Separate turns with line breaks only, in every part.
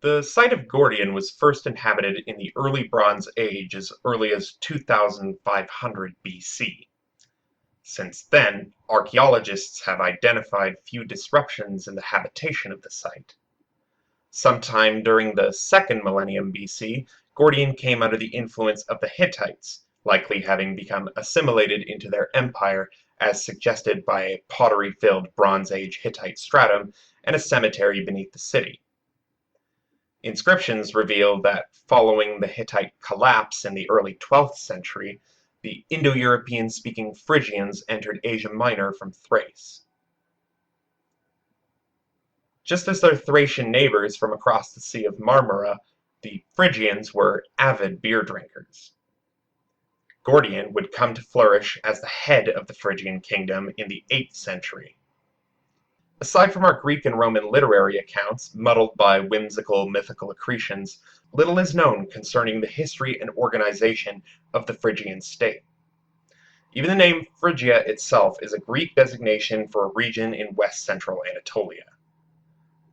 The site of Gordion was first inhabited in the early Bronze Age as early as 2500 BC. Since then, archaeologists have identified few disruptions in the habitation of the site. Sometime during the second millennium BC, Gordion came under the influence of the Hittites, likely having become assimilated into their empire as suggested by a pottery-filled Bronze Age Hittite stratum and a cemetery beneath the city. Inscriptions reveal that following the Hittite collapse in the early 12th century, the Indo-European-speaking Phrygians entered Asia Minor from Thrace. Just as their Thracian neighbors from across the Sea of Marmara, the Phrygians were avid beer drinkers. Gordion would come to flourish as the head of the Phrygian kingdom in the 8th century. Aside from our Greek and Roman literary accounts, muddled by whimsical mythical accretions, little is known concerning the history and organization of the Phrygian state. Even the name Phrygia itself is a Greek designation for a region in west-central Anatolia.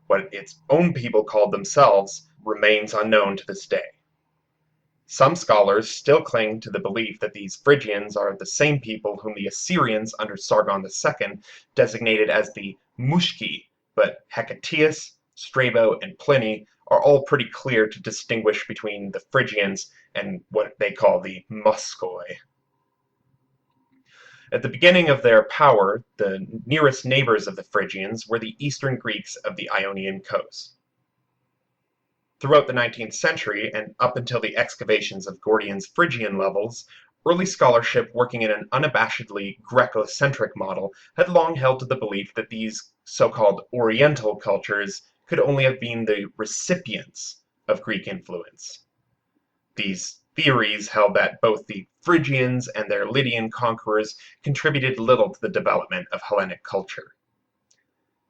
What its own people called themselves remains unknown to this day. Some scholars still cling to the belief that these Phrygians are the same people whom the Assyrians under Sargon II designated as the Mushki, but Hecataeus, Strabo, and Pliny are all pretty clear to distinguish between the Phrygians and what they call the Muskoi. At the beginning of their power, the nearest neighbors of the Phrygians were the eastern Greeks of the Ionian coast. Throughout the 19th century, and up until the excavations of Gordion's Phrygian levels, early scholarship working in an unabashedly Greco-centric model had long held to the belief that these so-called Oriental cultures could only have been the recipients of Greek influence. These theories held that both the Phrygians and their Lydian conquerors contributed little to the development of Hellenic culture.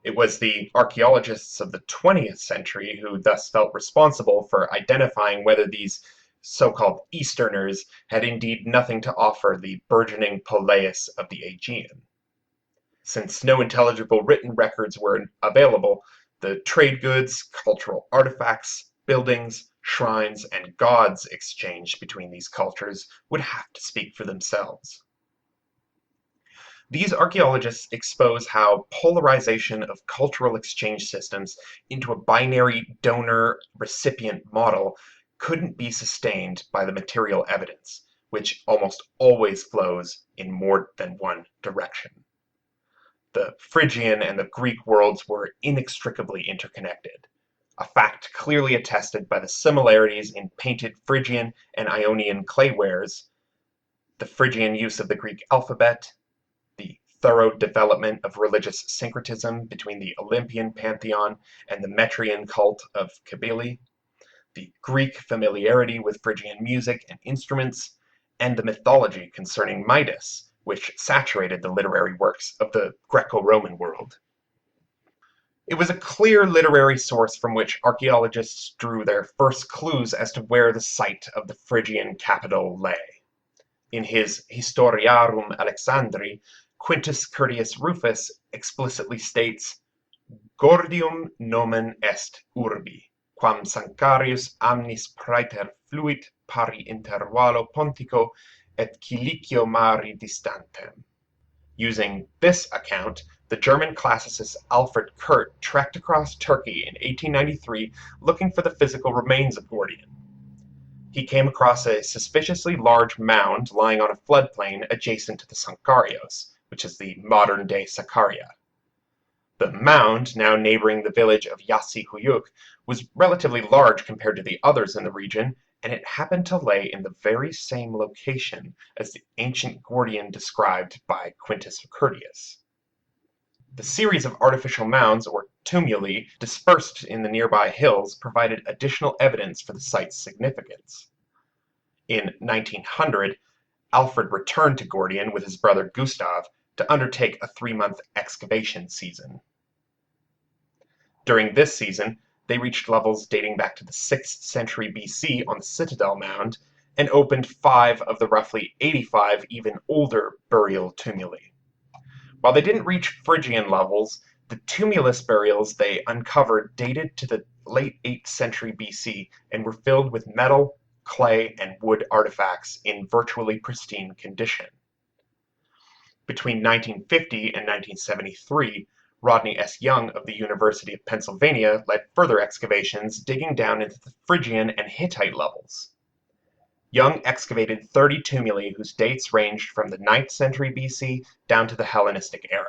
It was the archaeologists of the 20th century who thus felt responsible for identifying whether these so-called Easterners had indeed nothing to offer the burgeoning poleis of the Aegean. Since no intelligible written records were available, the trade goods, cultural artifacts, buildings, shrines, and gods exchanged between these cultures would have to speak for themselves. These archaeologists expose how polarization of cultural exchange systems into a binary donor-recipient model couldn't be sustained by the material evidence, which almost always flows in more than one direction. The Phrygian and the Greek worlds were inextricably interconnected, a fact clearly attested by the similarities in painted Phrygian and Ionian claywares, the Phrygian use of the Greek alphabet, the thorough development of religious syncretism between the Olympian pantheon and the Metrian cult of Cybele, the Greek familiarity with Phrygian music and instruments, and the mythology concerning Midas, which saturated the literary works of the Greco-Roman world. It was a clear literary source from which archaeologists drew their first clues as to where the site of the Phrygian capital lay. In his Historiarum Alexandri, Quintus Curtius Rufus explicitly states, "Gordium nomen est urbi, quam Sancarius amnis praeter fluit pari intervallo pontico et cilicio mari distantem." Using this account, the German classicist Alfred Kurt trekked across Turkey in 1893 looking for the physical remains of Gordion. He came across a suspiciously large mound lying on a floodplain adjacent to the Sankarios, which is the modern-day Sakarya. The mound, now neighboring the village of Yassi-Huyuk, was relatively large compared to the others in the region, and it happened to lay in the very same location as the ancient Gordion described by Quintus Curtius. The series of artificial mounds, or tumuli, dispersed in the nearby hills provided additional evidence for the site's significance. In 1900, Alfred returned to Gordion with his brother Gustav to undertake a 3-month excavation season. During this season, they reached levels dating back to the 6th century BC on the Citadel Mound and opened 5 of the roughly 85 even older burial tumuli. While they didn't reach Phrygian levels, The tumulus burials they uncovered dated to the late 8th century BC and were filled with metal, clay, and wood artifacts in virtually pristine condition. Between 1950 and 1973, Rodney S. Young of the University of Pennsylvania led further excavations digging down into the Phrygian and Hittite levels. Young excavated 30 tumuli whose dates ranged from the 9th century BC down to the Hellenistic era.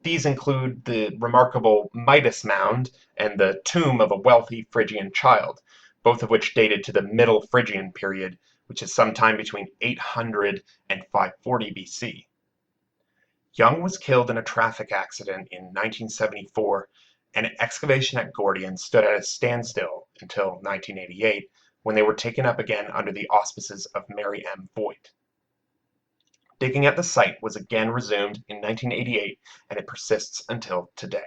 These include the remarkable Midas Mound and the tomb of a wealthy Phrygian child, both of which dated to the Middle Phrygian period, which is sometime between 800 and 540 BC. Young was killed in a traffic accident in 1974, and excavation at Gordion stood at a standstill until 1988, when they were taken up again under the auspices of Mary M. Voigt. Digging at the site was again resumed in 1988, and it persists until today.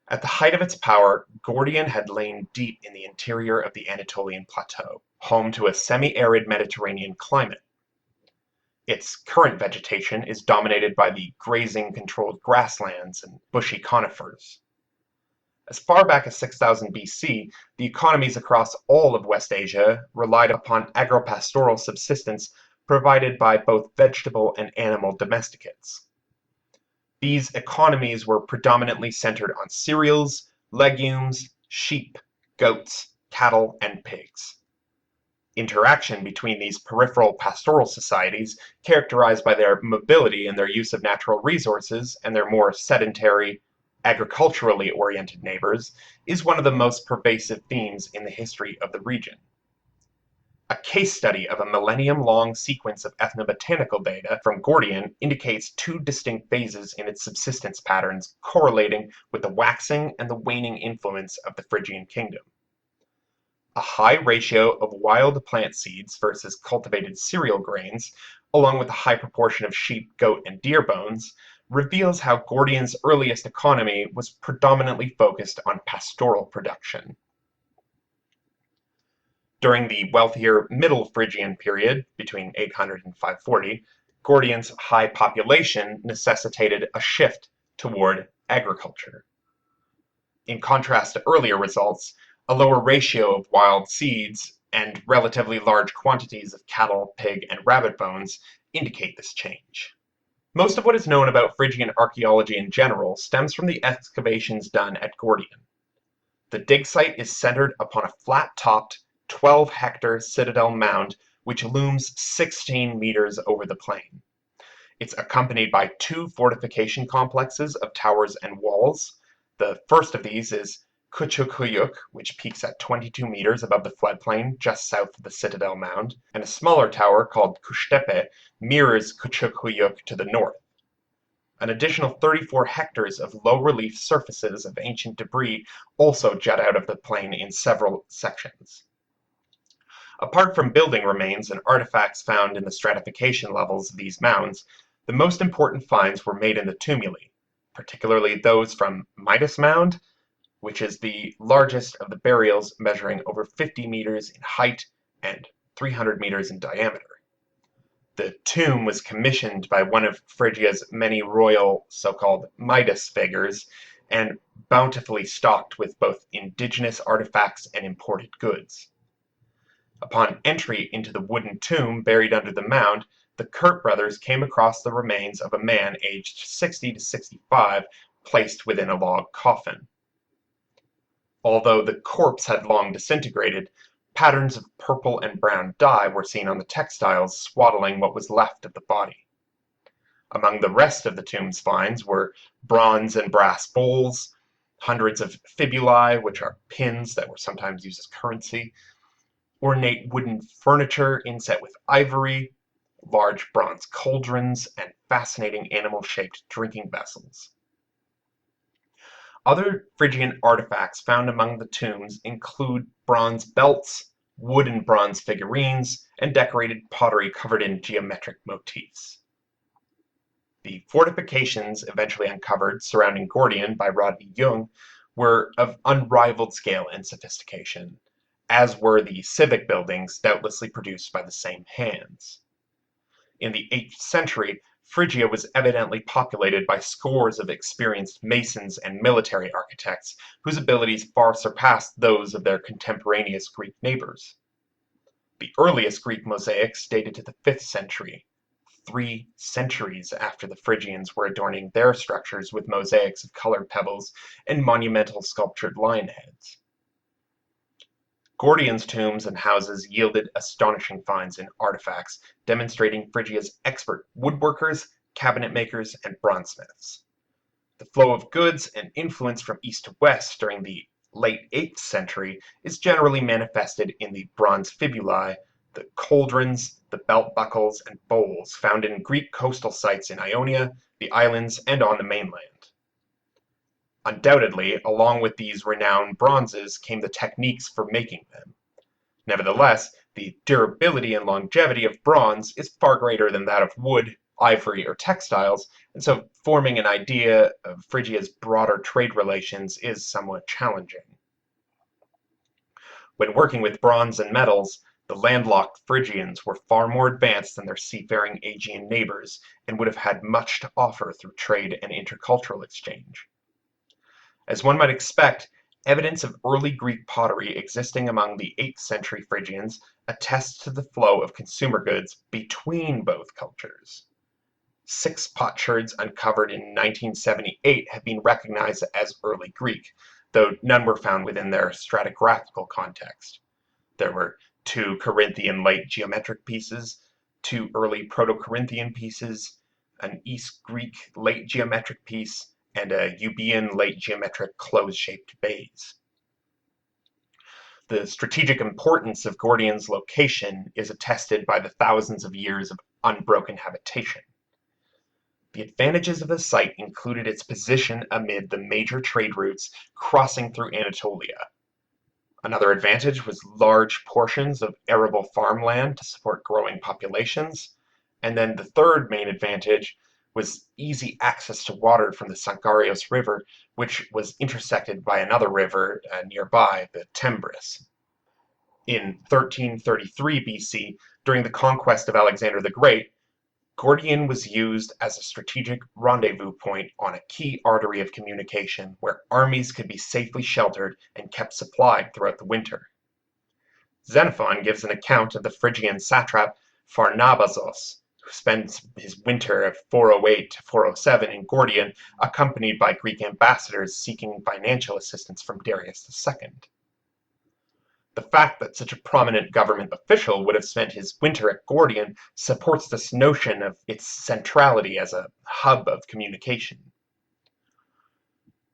At the height of its power, Gordion had lain deep in the interior of the Anatolian plateau, home to a semi-arid Mediterranean climate. Its current vegetation is dominated by the grazing-controlled grasslands and bushy conifers. As far back as 6000 BC, the economies across all of West Asia relied upon agropastoral subsistence provided by both vegetable and animal domesticates. These economies were predominantly centered on cereals, legumes, sheep, goats, cattle, and pigs. Interaction between these peripheral pastoral societies, characterized by their mobility and their use of natural resources, and their more sedentary, agriculturally oriented neighbors, is one of the most pervasive themes in the history of the region. A case study of a millennium-long sequence of ethnobotanical data from Gordion indicates two distinct phases in its subsistence patterns correlating with the waxing and the waning influence of the Phrygian kingdom. A high ratio of wild plant seeds versus cultivated cereal grains, along with a high proportion of sheep, goat, and deer bones, reveals how Gordion's earliest economy was predominantly focused on pastoral production. During the wealthier Middle Phrygian period, between 800 and 540, Gordion's high population necessitated a shift toward agriculture. In contrast to earlier results, a lower ratio of wild seeds and relatively large quantities of cattle, pig, and rabbit bones indicate this change. Most of what is known about Phrygian archaeology in general stems from the excavations done at Gordion. The dig site is centered upon a flat-topped, 12-hectare citadel mound which looms 16 meters over the plain. It's accompanied by two fortification complexes of towers and walls. The first of these is Küçükkuyuk, which peaks at 22 meters above the floodplain just south of the citadel mound, and a smaller tower called Kuştepe mirrors Küçükkuyuk to the north. An additional 34 hectares of low-relief surfaces of ancient debris also jut out of the plain in several sections. Apart from building remains and artifacts found in the stratification levels of these mounds, the most important finds were made in the tumuli, particularly those from Midas Mound, which is the largest of the burials, measuring over 50 meters in height and 300 meters in diameter. The tomb was commissioned by one of Phrygia's many royal so-called Midas figures and bountifully stocked with both indigenous artifacts and imported goods. Upon entry into the wooden tomb buried under the mound, the Kurt brothers came across the remains of a man aged 60 to 65 placed within a log coffin. Although the corpse had long disintegrated, patterns of purple and brown dye were seen on the textiles swaddling what was left of the body. Among the rest of the tomb's finds were bronze and brass bowls, hundreds of fibulae, which are pins that were sometimes used as currency, ornate wooden furniture inset with ivory, large bronze cauldrons, and fascinating animal-shaped drinking vessels. Other Phrygian artifacts found among the tombs include bronze belts, wood and bronze figurines, and decorated pottery covered in geometric motifs. The fortifications eventually uncovered surrounding Gordion by Rodney Young were of unrivaled scale and sophistication, as were the civic buildings doubtlessly produced by the same hands. In the 8th century, Phrygia was evidently populated by scores of experienced masons and military architects whose abilities far surpassed those of their contemporaneous Greek neighbors. The earliest Greek mosaics dated to the 5th century, 3 centuries after the Phrygians were adorning their structures with mosaics of colored pebbles and monumental sculptured lion heads. Gordion's tombs and houses yielded astonishing finds in artifacts, demonstrating Phrygia's expert woodworkers, cabinet makers, and bronzesmiths. The flow of goods and influence from east to west during the late 8th century is generally manifested in the bronze fibulae, the cauldrons, the belt buckles, and bowls found in Greek coastal sites in Ionia, the islands, and on the mainland. Undoubtedly, along with these renowned bronzes came the techniques for making them. Nevertheless, the durability and longevity of bronze is far greater than that of wood, ivory, or textiles, and so forming an idea of Phrygia's broader trade relations is somewhat challenging. When working with bronze and metals, the landlocked Phrygians were far more advanced than their seafaring Aegean neighbors and would have had much to offer through trade and intercultural exchange. As one might expect, evidence of early Greek pottery existing among the 8th century Phrygians attests to the flow of consumer goods between both cultures. 6 potsherds uncovered in 1978 have been recognized as early Greek, though none were found within their stratigraphical context. There were 2 Corinthian late geometric pieces, 2 early Proto-Corinthian pieces, an East Greek late geometric piece, and a Euboean late geometric close-shaped vase. The strategic importance of Gordion's location is attested by the thousands of years of unbroken habitation. The advantages of the site included its position amid the major trade routes crossing through Anatolia. Another advantage was large portions of arable farmland to support growing populations, and then the third main advantage was easy access to water from the Sangarios River, which was intersected by another river nearby, the Thames. In 1333 BC, during the conquest of Alexander the Great, Gordion was used as a strategic rendezvous point on a key artery of communication where armies could be safely sheltered and kept supplied throughout the winter. Xenophon gives an account of the Phrygian satrap Pharnabazos, who spends his winter of 408 to 407 in Gordion, accompanied by Greek ambassadors seeking financial assistance from Darius II. The fact that such a prominent government official would have spent his winter at Gordion supports this notion of its centrality as a hub of communication.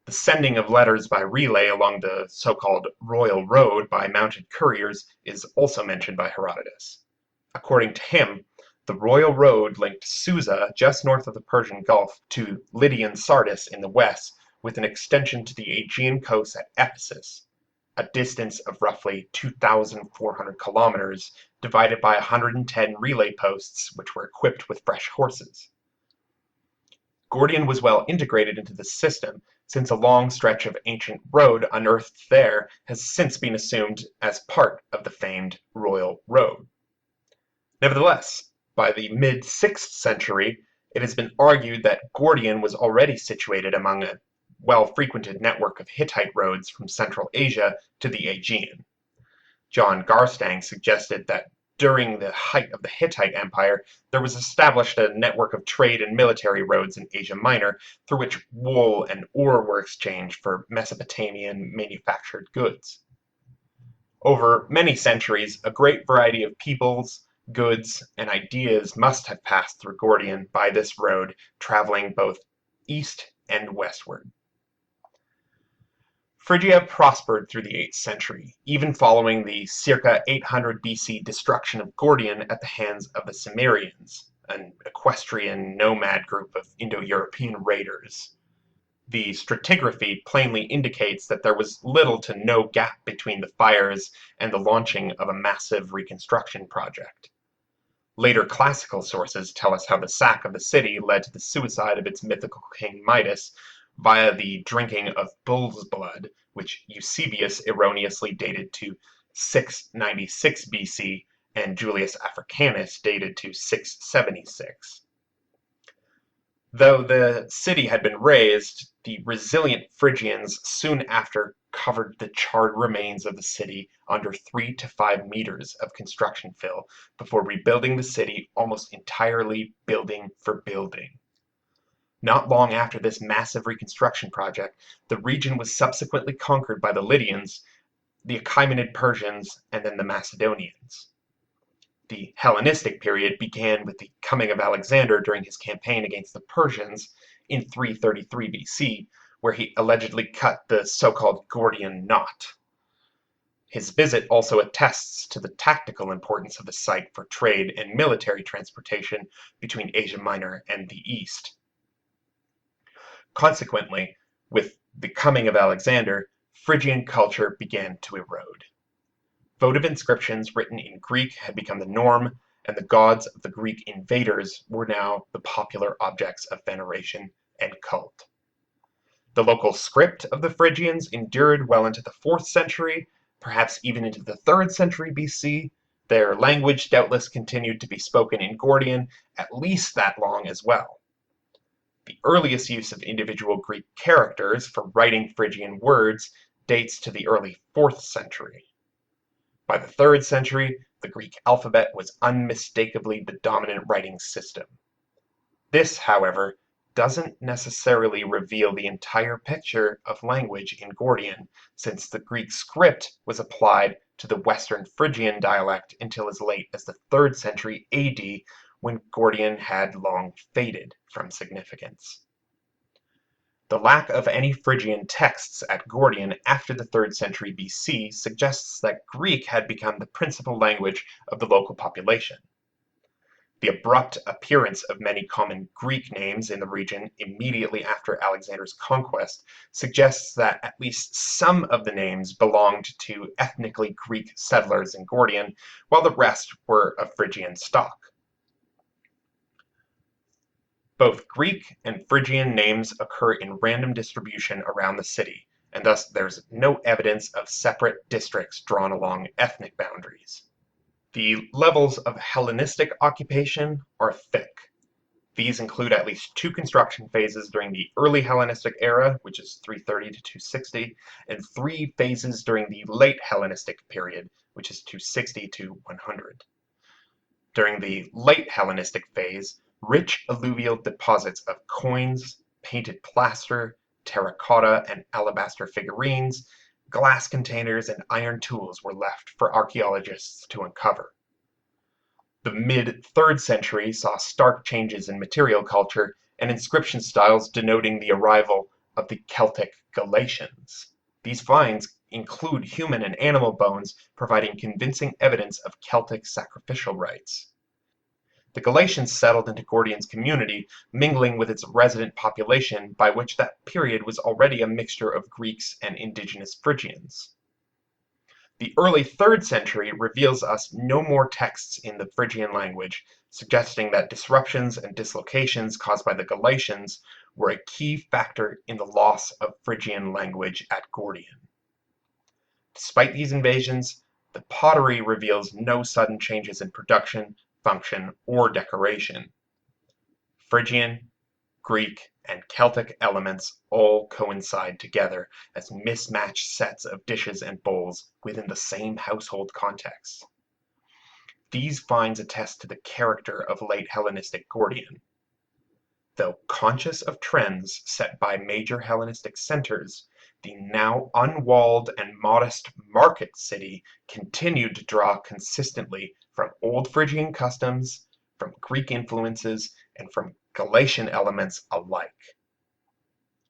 The sending of letters by relay along the so-called Royal Road by mounted couriers is also mentioned by Herodotus. According to him, the Royal Road linked Susa, just north of the Persian Gulf, to Lydian Sardis in the west, with an extension to the Aegean coast at Ephesus, a distance of roughly 2,400 kilometers, divided by 110 relay posts which were equipped with fresh horses. Gordion was well integrated into the system, since a long stretch of ancient road unearthed there has since been assumed as part of the famed Royal Road. Nevertheless, by the mid-6th century, it has been argued that Gordion was already situated among a well-frequented network of Hittite roads from Central Asia to the Aegean. John Garstang suggested that during the height of the Hittite Empire, there was established a network of trade and military roads in Asia Minor through which wool and ore were exchanged for Mesopotamian manufactured goods. Over many centuries, a great variety of peoples, goods, and ideas must have passed through Gordion by this road, traveling both east and westward. Phrygia prospered through the 8th century, even following the circa 800 BC destruction of Gordion at the hands of the Cimmerians, an equestrian nomad group of Indo-European raiders. The stratigraphy plainly indicates that there was little to no gap between the fires and the launching of a massive reconstruction project. Later classical sources tell us how the sack of the city led to the suicide of its mythical king Midas via the drinking of bull's blood, which Eusebius erroneously dated to 696 BC and Julius Africanus dated to 676. Though the city had been razed, the resilient Phrygians soon after covered the charred remains of the city under 3 to 5 meters of construction fill before rebuilding the city almost entirely building for building. Not long after this massive reconstruction project, the region was subsequently conquered by the Lydians, the Achaemenid Persians, and then the Macedonians. The Hellenistic period began with the coming of Alexander during his campaign against the Persians in 333 BC, where he allegedly cut the so-called Gordian knot. His visit also attests to the tactical importance of the site for trade and military transportation between Asia Minor and the East. Consequently, with the coming of Alexander, Phrygian culture began to erode. Votive inscriptions written in Greek had become the norm, and the gods of the Greek invaders were now the popular objects of veneration and cult. The local script of the Phrygians endured well into the 4th century, perhaps even into the 3rd century BC. Their language doubtless continued to be spoken in Gordian at least that long as well. The earliest use of individual Greek characters for writing Phrygian words dates to the early 4th century. By the 3rd century, the Greek alphabet was unmistakably the dominant writing system. This, however, doesn't necessarily reveal the entire picture of language in Gordian, since the Greek script was applied to the Western Phrygian dialect until as late as the 3rd century AD, when Gordian had long faded from significance. The lack of any Phrygian texts at Gordian after the 3rd century BC suggests that Greek had become the principal language of the local population. The abrupt appearance of many common Greek names in the region immediately after Alexander's conquest suggests that at least some of the names belonged to ethnically Greek settlers in Gordian, while the rest were of Phrygian stock. Both Greek and Phrygian names occur in random distribution around the city, and thus there's no evidence of separate districts drawn along ethnic boundaries. The levels of Hellenistic occupation are thick. These include at least 2 construction phases during the early Hellenistic era, which is 330 to 260, and 3 phases during the late Hellenistic period, which is 260 to 100. During the late Hellenistic phase, rich alluvial deposits of coins, painted plaster, terracotta and alabaster figurines, glass containers, and iron tools were left for archaeologists to uncover. The mid-3rd century saw stark changes in material culture and inscription styles denoting the arrival of the Celtic Galatians. These finds include human and animal bones, providing convincing evidence of Celtic sacrificial rites. The Galatians settled into Gordian's community, mingling with its resident population, by which that period was already a mixture of Greeks and indigenous Phrygians. The early 3rd century reveals us no more texts in the Phrygian language, suggesting that disruptions and dislocations caused by the Galatians were a key factor in the loss of Phrygian language at Gordian. Despite these invasions, the pottery reveals no sudden changes in production, function, or decoration. Phrygian, Greek, and Celtic elements all coincide together as mismatched sets of dishes and bowls within the same household context. These finds attest to the character of late Hellenistic Gordian. Though conscious of trends set by major Hellenistic centers, the now unwalled and modest market city continued to draw consistently from old Phrygian customs, from Greek influences, and from Galatian elements alike.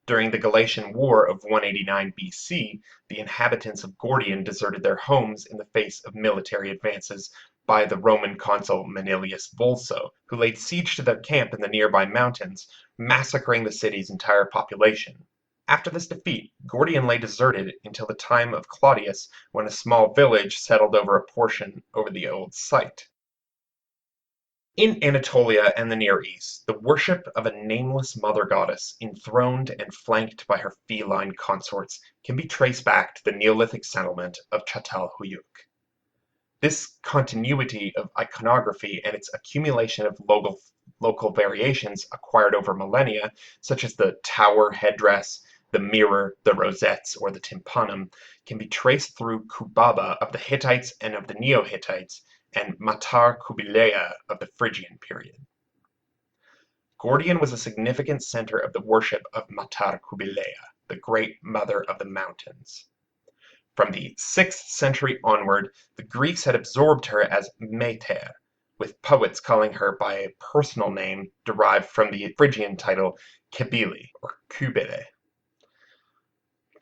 During the Galatian War of 189 BC, the inhabitants of Gordian deserted their homes in the face of military advances by the Roman consul Manilius Vulso, who laid siege to their camp in the nearby mountains, massacring the city's entire population. After this defeat, Gordian lay deserted until the time of Claudius, when a small village settled over a portion over the old site. In Anatolia and the Near East, the worship of a nameless mother goddess, enthroned and flanked by her feline consorts, can be traced back to the Neolithic settlement of Çatalhöyük. This continuity of iconography and its accumulation of local variations acquired over millennia, such as the tower headdress, the mirror, the rosettes, or the tympanum, can be traced through Kubaba of the Hittites and of the Neo-Hittites, and Matar Kubileia of the Phrygian period. Gordion was a significant center of the worship of Matar Kubileia, the Great Mother of the Mountains. From the 6th century onward, the Greeks had absorbed her as Meter, with poets calling her by a personal name derived from the Phrygian title Kybele, or Kubele.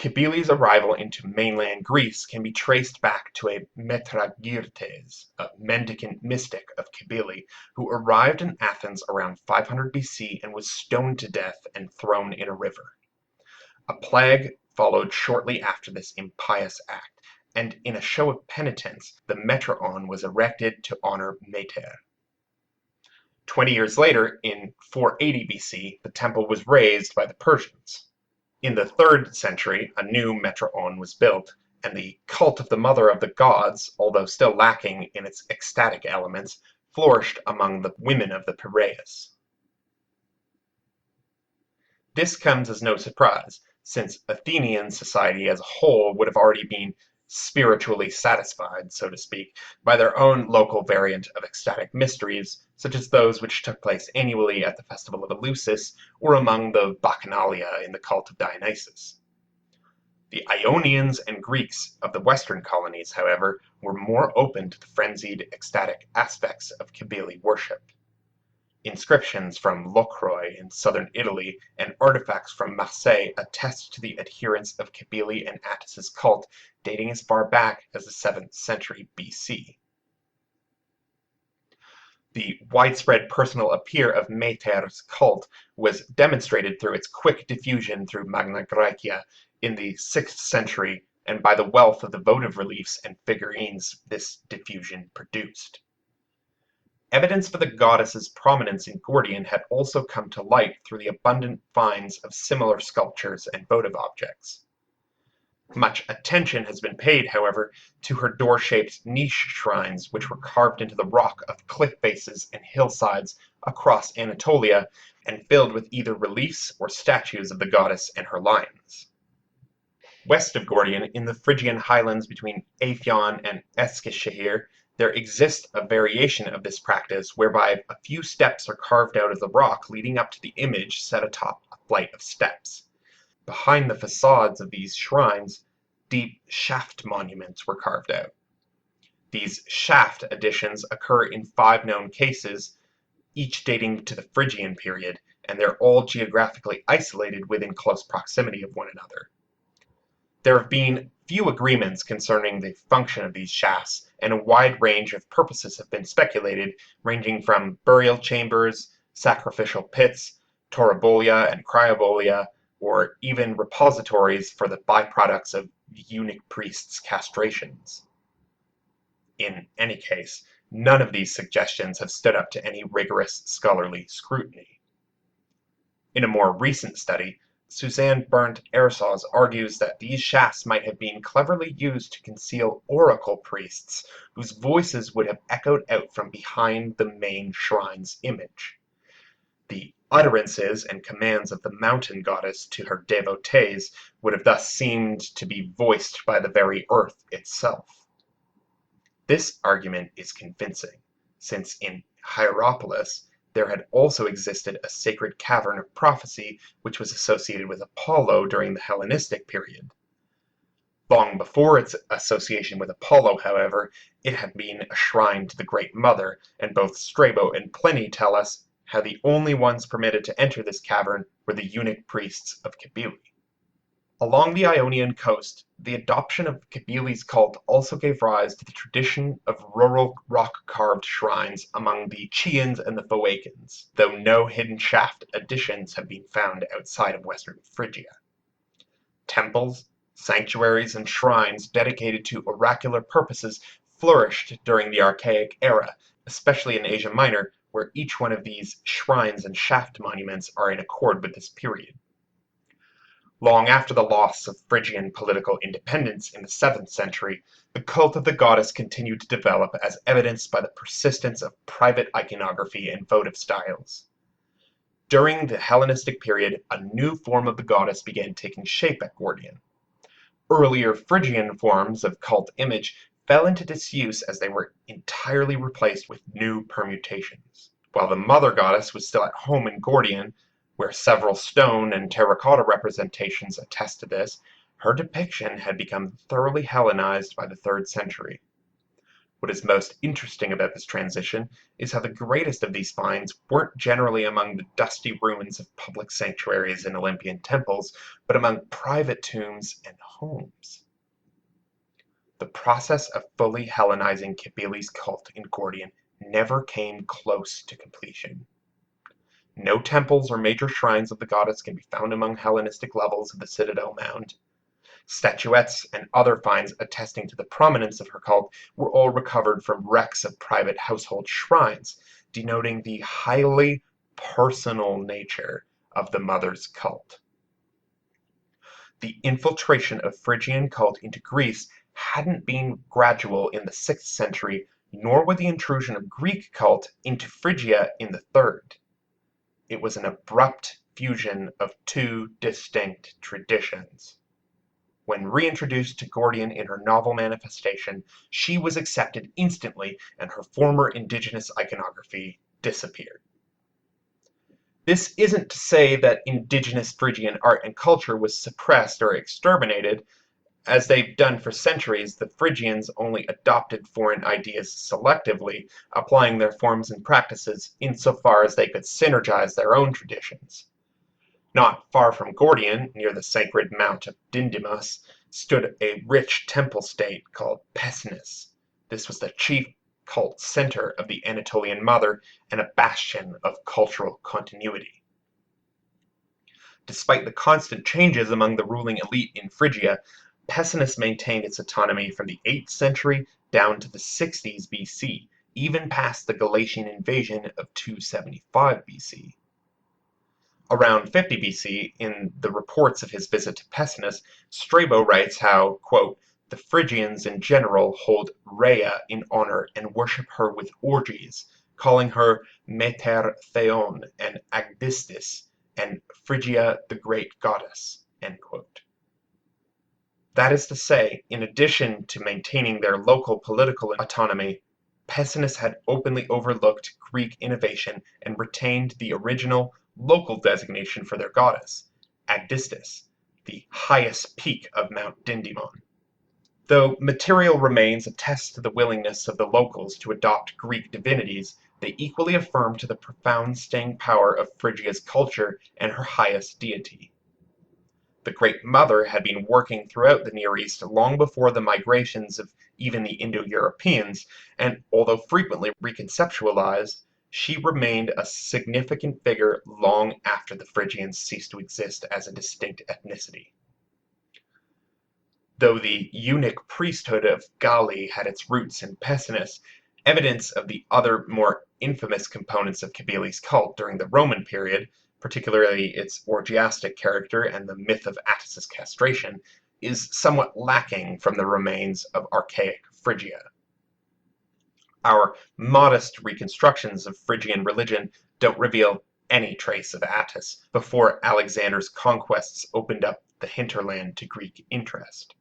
Kybele's arrival into mainland Greece can be traced back to a Metragyrtes, a mendicant mystic of Kybele, who arrived in Athens around 500 BC and was stoned to death and thrown in a river. A plague followed shortly after this impious act, and in a show of penitence, the Metroon was erected to honor Meter. 20 years later, in 480 BC, the temple was razed by the Persians. In the 3rd century, a new Metroon was built, and the cult of the Mother of the Gods, although still lacking in its ecstatic elements, flourished among the women of the Piraeus. This comes as no surprise, since Athenian society as a whole would have already been spiritually satisfied, so to speak, by their own local variant of ecstatic mysteries, such as those which took place annually at the festival of Eleusis or among the Bacchanalia in the cult of Dionysus. The Ionians and Greeks of the western colonies, however, were more open to the frenzied ecstatic aspects of Kybele worship. Inscriptions from Locroy in southern Italy and artifacts from Marseille attest to the adherence of Kybele and Attis's cult dating as far back as the 7th century BC. The widespread personal appeal of Meter's cult was demonstrated through its quick diffusion through Magna Graecia in the 6th century and by the wealth of the votive reliefs and figurines this diffusion produced. Evidence for the goddess's prominence in Gordion had also come to light through the abundant finds of similar sculptures and votive objects. Much attention has been paid, however, to her door-shaped niche shrines which were carved into the rock of cliff faces and hillsides across Anatolia and filled with either reliefs or statues of the goddess and her lions. West of Gordion, in the Phrygian highlands between Aethon and Eskişehir, there exists a variation of this practice whereby a few steps are carved out of the rock leading up to the image set atop a flight of steps. Behind the facades of these shrines, deep shaft monuments were carved out. These shaft additions occur in 5 known cases, each dating to the Phrygian period, and they're all geographically isolated within close proximity of one another. There have been few agreements concerning the function of these shafts, and a wide range of purposes have been speculated, ranging from burial chambers, sacrificial pits, torobolia and cryobolia, or even repositories for the byproducts of eunuch priests' castrations. In any case, none of these suggestions have stood up to any rigorous scholarly scrutiny. In a more recent study, Susanne Berndt-Ersöz argues that these shafts might have been cleverly used to conceal oracle priests whose voices would have echoed out from behind the main shrine's image. The utterances and commands of the mountain goddess to her devotees would have thus seemed to be voiced by the very earth itself. This argument is convincing, since in Hierapolis there had also existed a sacred cavern of prophecy which was associated with Apollo during the Hellenistic period. Long before its association with Apollo, however, it had been a shrine to the Great Mother, and both Strabo and Pliny tell us how the only ones permitted to enter this cavern were the eunuch priests of Kybele. Along the Ionian coast, the adoption of Kybele's cult also gave rise to the tradition of rural rock-carved shrines among the Chians and the Phoenicians, though no hidden shaft additions have been found outside of western Phrygia. Temples, sanctuaries, and shrines dedicated to oracular purposes flourished during the Archaic era, especially in Asia Minor, where each one of these shrines and shaft monuments are in accord with this period. Long after the loss of Phrygian political independence in the 7th century, the cult of the goddess continued to develop as evidenced by the persistence of private iconography and votive styles. During the Hellenistic period, a new form of the goddess began taking shape at Gordion. Earlier Phrygian forms of cult image fell into disuse as they were entirely replaced with new permutations. While the mother goddess was still at home in Gordion, where several stone and terracotta representations attest to this, her depiction had become thoroughly Hellenized by the 3rd century. What is most interesting about this transition is how the greatest of these finds weren't generally among the dusty ruins of public sanctuaries and Olympian temples, but among private tombs and homes. The process of fully Hellenizing Cibili's cult in Gordion never came close to completion. No temples or major shrines of the goddess can be found among Hellenistic levels of the Citadel Mound. Statuettes and other finds attesting to the prominence of her cult were all recovered from wrecks of private household shrines, denoting the highly personal nature of the mother's cult. The infiltration of Phrygian cult into Greece hadn't been gradual in the 6th century, nor would the intrusion of Greek cult into Phrygia in the 3rd. It was an abrupt fusion of two distinct traditions. When reintroduced to Gordion in her novel manifestation, she was accepted instantly and her former indigenous iconography disappeared. This isn't to say that indigenous Phrygian art and culture was suppressed or exterminated. As they've done for centuries, the Phrygians only adopted foreign ideas selectively, applying their forms and practices insofar as they could synergize their own traditions. Not far from Gordion, near the sacred mount of Dindymos, stood a rich temple state called Pessinous. This was the chief cult center of the Anatolian mother and a bastion of cultural continuity. Despite the constant changes among the ruling elite in Phrygia, Pessinous maintained its autonomy from the 8th century down to the 60s BC, even past the Galatian invasion of 275 BC. Around 50 BC, in the reports of his visit to Pessinous, Strabo writes how, quote, the Phrygians in general hold Rhea in honor and worship her with orgies, calling her Meter Theon and Agdistis, and Phrygia the great goddess, end quote. That is to say, in addition to maintaining their local political autonomy, Pessinous had openly overlooked Greek innovation and retained the original local designation for their goddess, Agdistis, the highest peak of Mount Dindymon. Though material remains attest to the willingness of the locals to adopt Greek divinities, they equally affirm to the profound staying power of Phrygia's culture and her highest deity. The Great Mother had been working throughout the Near East long before the migrations of even the Indo-Europeans, and although frequently reconceptualized, she remained a significant figure long after the Phrygians ceased to exist as a distinct ethnicity. Though the eunuch priesthood of Gali had its roots in Pessinous, evidence of the other more infamous components of Cibili's cult during the Roman period, particularly its orgiastic character and the myth of Attis's castration, is somewhat lacking from the remains of archaic Phrygia. Our modest reconstructions of Phrygian religion don't reveal any trace of Attis before Alexander's conquests opened up the hinterland to Greek interest.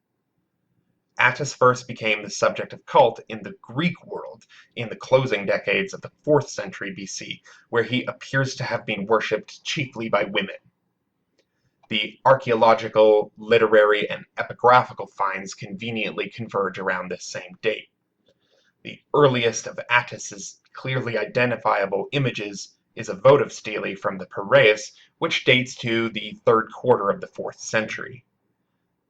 Attis first became the subject of cult in the Greek world in the closing decades of the 4th century BC, where he appears to have been worshipped chiefly by women. The archaeological, literary, and epigraphical finds conveniently converge around this same date. The earliest of Attis's clearly identifiable images is a votive stele from the Piraeus, which dates to the 3rd quarter of the 4th century.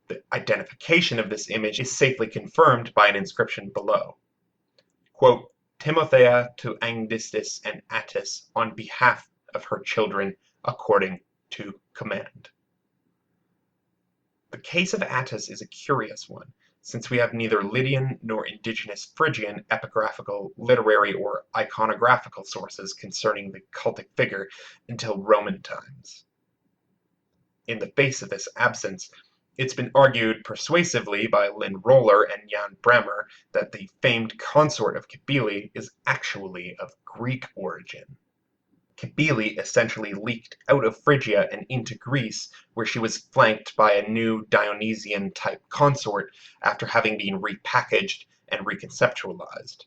The identification of this image is safely confirmed by an inscription below. Quote, Timothea to Agdistis and Attis on behalf of her children according to command. The case of Attis is a curious one, since we have neither Lydian nor indigenous Phrygian epigraphical, literary, or iconographical sources concerning the cultic figure until Roman times. In the face of this absence, it's been argued persuasively by Lynn Roller and Jan Bremmer that the famed consort of Cibili is actually of Greek origin. Cybele essentially leaked out of Phrygia and into Greece, where she was flanked by a new Dionysian-type consort after having been repackaged and reconceptualized.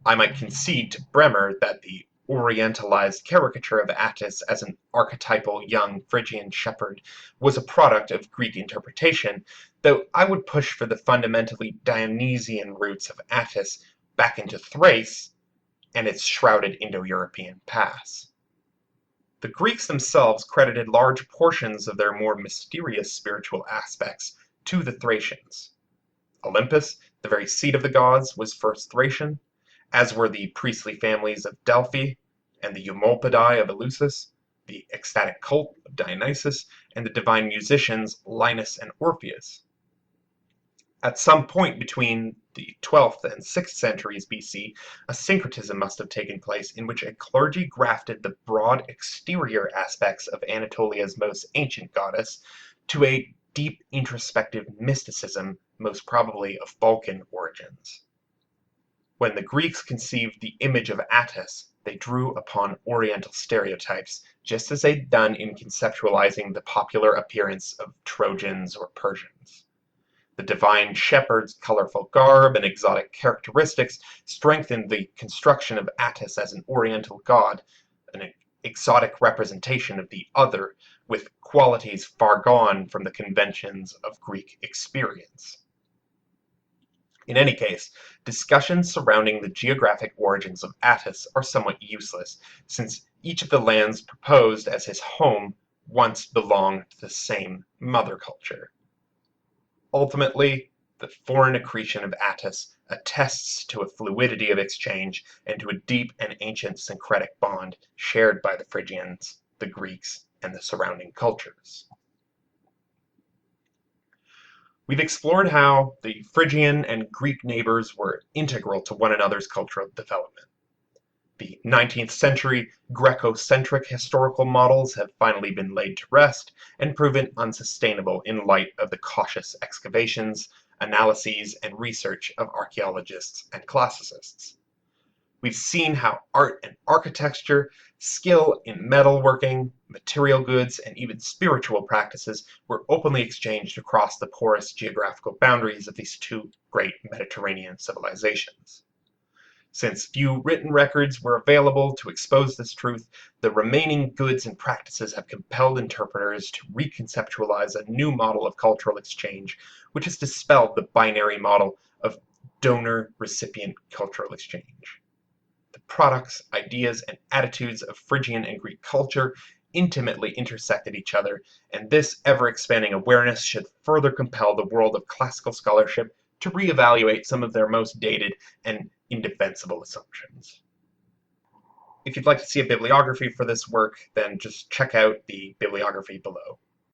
I might concede to Bremmer that the orientalized caricature of Attis as an archetypal young Phrygian shepherd was a product of Greek interpretation, though I would push for the fundamentally Dionysian roots of Attis back into Thrace and its shrouded Indo-European past. The Greeks themselves credited large portions of their more mysterious spiritual aspects to the Thracians. Olympus, the very seat of the gods, was first Thracian, as were the priestly families of Delphi and the Eumolpidae of Eleusis, the ecstatic cult of Dionysus, and the divine musicians Linus and Orpheus. At some point between the 12th and 6th centuries BC, a syncretism must have taken place in which a clergy grafted the broad exterior aspects of Anatolia's most ancient goddess to a deep introspective mysticism, most probably of Balkan origins. When the Greeks conceived the image of Attis, they drew upon Oriental stereotypes, just as they'd done in conceptualizing the popular appearance of Trojans or Persians. The divine shepherd's colorful garb and exotic characteristics strengthened the construction of Attis as an Oriental god, an exotic representation of the other, with qualities far gone from the conventions of Greek experience. In any case, discussions surrounding the geographic origins of Attis are somewhat useless, since each of the lands proposed as his home once belonged to the same mother culture. Ultimately, the foreign accretion of Attis attests to a fluidity of exchange and to a deep and ancient syncretic bond shared by the Phrygians, the Greeks, and the surrounding cultures. We've explored how the Phrygian and Greek neighbors were integral to one another's cultural development. The 19th century Greco-centric historical models have finally been laid to rest and proven unsustainable in light of the cautious excavations, analyses, and research of archaeologists and classicists. We've seen how art and architecture, skill in metalworking, material goods, and even spiritual practices were openly exchanged across the porous geographical boundaries of these two great Mediterranean civilizations. Since few written records were available to expose this truth, the remaining goods and practices have compelled interpreters to reconceptualize a new model of cultural exchange, which has dispelled the binary model of donor-recipient cultural exchange. The products, ideas, and attitudes of Phrygian and Greek culture intimately intersected each other, and this ever-expanding awareness should further compel the world of classical scholarship to reevaluate some of their most dated and indefensible assumptions. If you'd like to see a bibliography for this work, then just check out the bibliography below.